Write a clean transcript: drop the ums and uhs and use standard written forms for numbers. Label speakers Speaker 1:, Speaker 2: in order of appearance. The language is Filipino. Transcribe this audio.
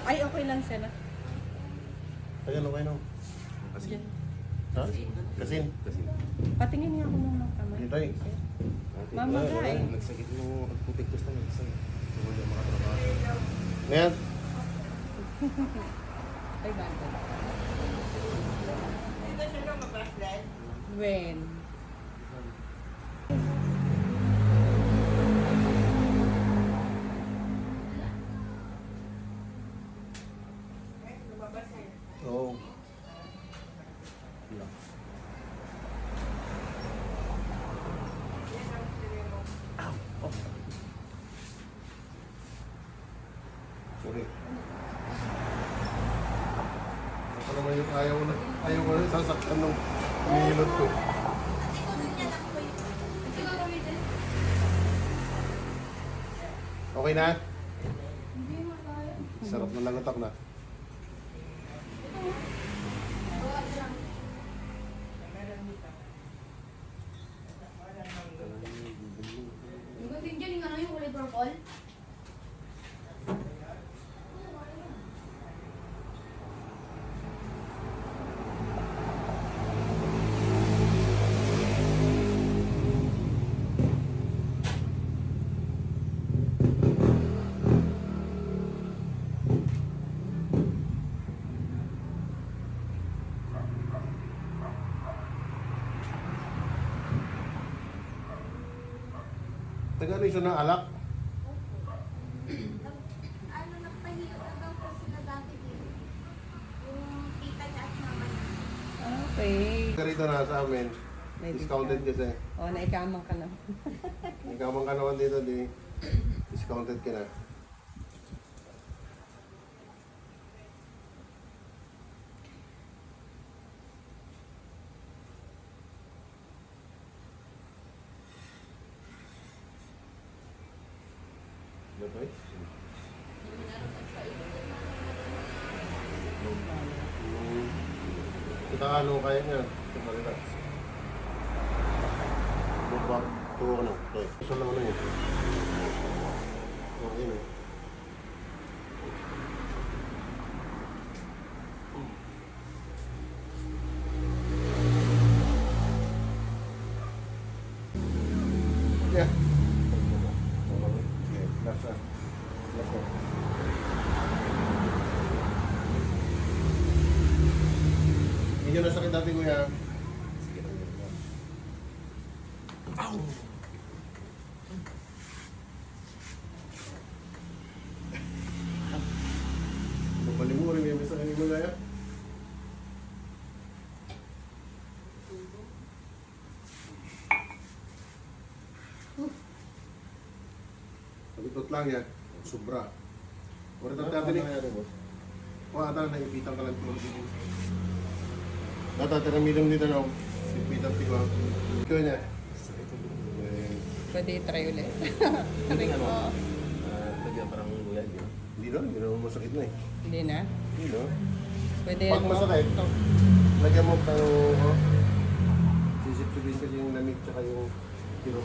Speaker 1: Ay, okay lang sir.
Speaker 2: Ayan, okay no.
Speaker 1: Diyan.
Speaker 2: Ha? Kasin.
Speaker 1: Patingin nga ako ng kamay.
Speaker 2: Dito eh.
Speaker 1: Sir. Mamagay.
Speaker 3: Nagsakit mo, nagputik ko sa minsan. Wala makatrabaho.
Speaker 2: Ngayon,
Speaker 1: Ay, bagay.
Speaker 4: Dito siya lumabas dahil.
Speaker 1: When?
Speaker 4: Lumabas na yun.
Speaker 2: oo.
Speaker 4: Yan ang sinimo.
Speaker 2: Sorry. Ako naman yung ayaw ko na sasaktan nung umihilot ko. Okay na? Sarap na lang atak na.
Speaker 5: Yung gating dyan, yung ano yung kulay purple?
Speaker 2: Taga ano ng alak?
Speaker 5: Ano, nagpahilot na daw po sila dati dito. Yung tita niya at mama niya.
Speaker 1: Okay.
Speaker 2: Taga rito na sa amin.
Speaker 1: May
Speaker 2: Discounted kasi.
Speaker 1: O, naikamang ka na.
Speaker 2: Ikaw mang kanawan dito, di discounted ka na. Batoy? Kita ka ano kaya niya? Kita relax. Bubak. Tuwa ka na. Okay. Gusto lang ano yun. Okay na. Yeah. Okay, last one. Last one. Hindi na sakit dati kuya.
Speaker 3: Sige lang yun.
Speaker 2: Babalik mo rin yung sa kanina gaya. Pagkitot lang yan. Sobra. Wala
Speaker 3: Ano
Speaker 2: natin eh.
Speaker 3: nangyari, boss?
Speaker 2: Kung ata na ipitan ka lang tulad dito. Data tiramidang dito na. Ipitan tigo. Ikaw niya.
Speaker 1: Pwede try ulit.
Speaker 3: Hindi ano,
Speaker 1: Oo.
Speaker 3: lagyan parang gulay, di ba?
Speaker 2: Hindi na. Hindi naman masakit na eh.
Speaker 1: Hindi na.
Speaker 2: Hindi na.
Speaker 1: Pwede
Speaker 2: Pag
Speaker 1: mo.
Speaker 2: masakit, lagyan mo pa yung sisip-sipin kasi yung lamig tsaka yung tiro.